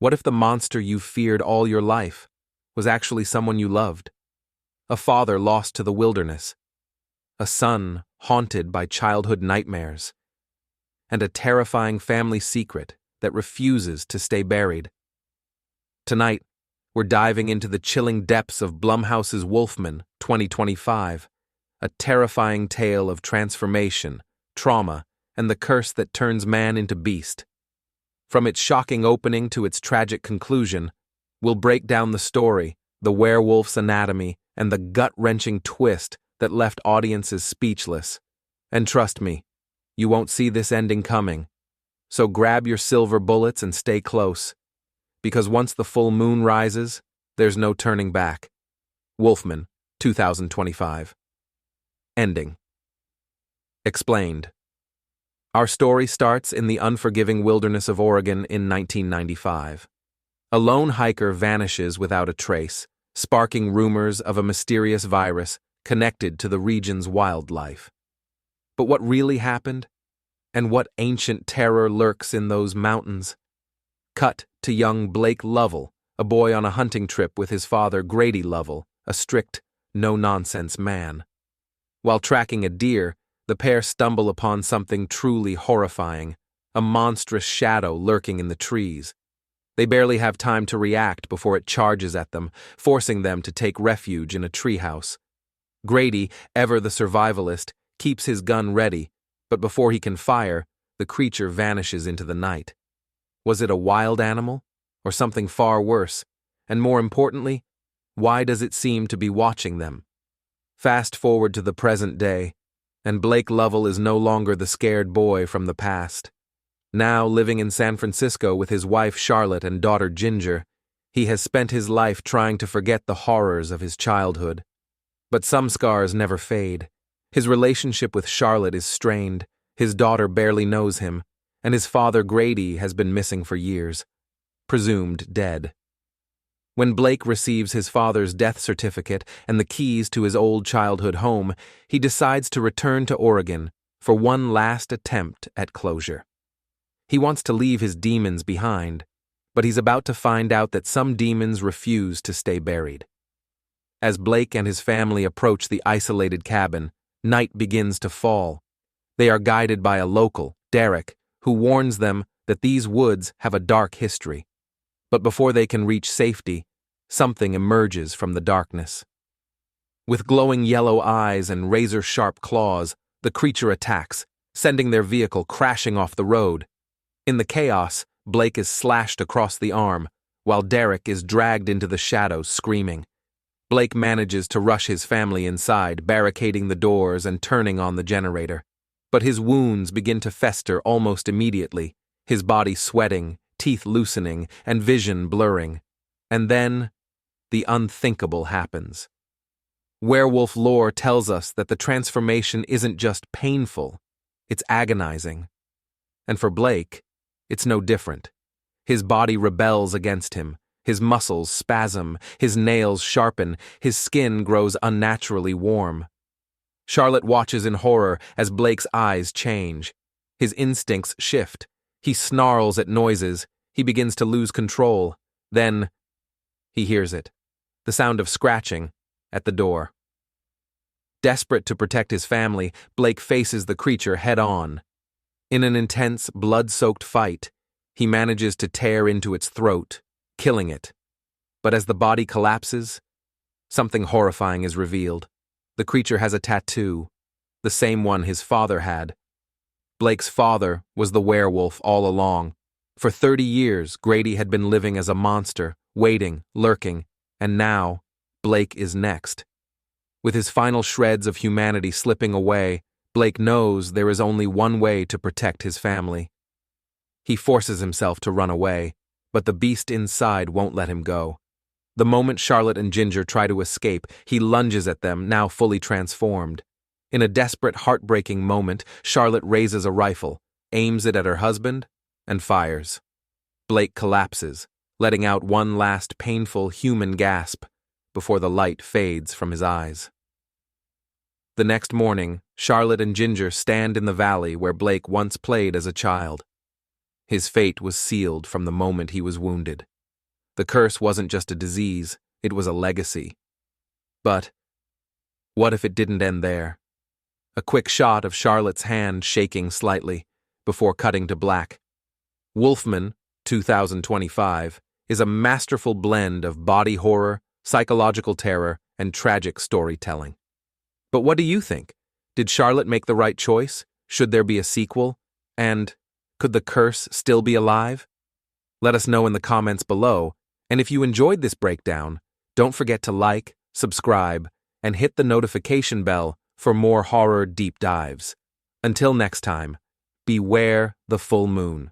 What if the monster you feared all your life was actually someone you loved? A father lost to the wilderness, a son haunted by childhood nightmares, and a terrifying family secret that refuses to stay buried. Tonight, we're diving into the chilling depths of Blumhouse's Wolfman 2025, a terrifying tale of transformation, trauma, and the curse that turns man into beast. From its shocking opening to its tragic conclusion, we'll break down the story, the werewolf's anatomy, and the gut-wrenching twist that left audiences speechless. And trust me, you won't see this ending coming. So grab your silver bullets and stay close, because once the full moon rises, there's no turning back. Wolfman, 2025. Ending. Explained. Our story starts in the unforgiving wilderness of Oregon in 1995. A lone hiker vanishes without a trace, sparking rumors of a mysterious virus connected to the region's wildlife. But what really happened? And what ancient terror lurks in those mountains? Cut to young Blake Lovell, a boy on a hunting trip with his father Grady Lovell, a strict, no-nonsense man. While tracking a deer, the pair stumble upon something truly horrifying, a monstrous shadow lurking in the trees. They barely have time to react before it charges at them, forcing them to take refuge in a treehouse. Grady, ever the survivalist, keeps his gun ready, but before he can fire, the creature vanishes into the night. Was it a wild animal, or something far worse? And more importantly, why does it seem to be watching them? Fast forward to the present day, and Blake Lovell is no longer the scared boy from the past. Now living in San Francisco with his wife Charlotte and daughter Ginger, he has spent his life trying to forget the horrors of his childhood. But some scars never fade. His relationship with Charlotte is strained, his daughter barely knows him, and his father Grady has been missing for years, presumed dead. When Blake receives his father's death certificate and the keys to his old childhood home, he decides to return to Oregon for one last attempt at closure. He wants to leave his demons behind, but he's about to find out that some demons refuse to stay buried. As Blake and his family approach the isolated cabin, night begins to fall. They are guided by a local, Derek, who warns them that these woods have a dark history. But before they can reach safety, something emerges from the darkness. With glowing yellow eyes and razor-sharp claws, the creature attacks, sending their vehicle crashing off the road. In the chaos, Blake is slashed across the arm, while Derek is dragged into the shadows screaming. Blake manages to rush his family inside, barricading the doors and turning on the generator. But his wounds begin to fester almost immediately, his body sweating, teeth loosening, and vision blurring. And then, the unthinkable happens. Werewolf lore tells us that the transformation isn't just painful, it's agonizing. And for Blake, it's no different. His body rebels against him, his muscles spasm, his nails sharpen, his skin grows unnaturally warm. Charlotte watches in horror as Blake's eyes change. His instincts shift. He snarls at noises. He begins to lose control. Then, he hears it. The sound of scratching at the door. Desperate to protect his family, Blake faces the creature head-on. In an intense, blood-soaked fight, he manages to tear into its throat, killing it. But as the body collapses, something horrifying is revealed. The creature has a tattoo, the same one his father had. Blake's father was the werewolf all along. For 30 years, Grady had been living as a monster, waiting, lurking, and now, Blake is next. With his final shreds of humanity slipping away, Blake knows there is only one way to protect his family. He forces himself to run away, but the beast inside won't let him go. The moment Charlotte and Ginger try to escape, he lunges at them, now fully transformed. In a desperate, heartbreaking moment, Charlotte raises a rifle, aims it at her husband, and fires. Blake collapses, letting out one last painful human gasp before the light fades from his eyes. The next morning, Charlotte and Ginger stand in the valley where Blake once played as a child. His fate was sealed from the moment he was wounded. The curse wasn't just a disease, it was a legacy. But what if it didn't end there? A quick shot of Charlotte's hand shaking slightly, before cutting to black. Wolfman, 2025, is a masterful blend of body horror, psychological terror, and tragic storytelling. But what do you think? Did Charlotte make the right choice? Should there be a sequel? And could the curse still be alive? Let us know in the comments below, and if you enjoyed this breakdown, don't forget to like, subscribe, and hit the notification bell for more horror deep dives. Until next time, beware the full moon.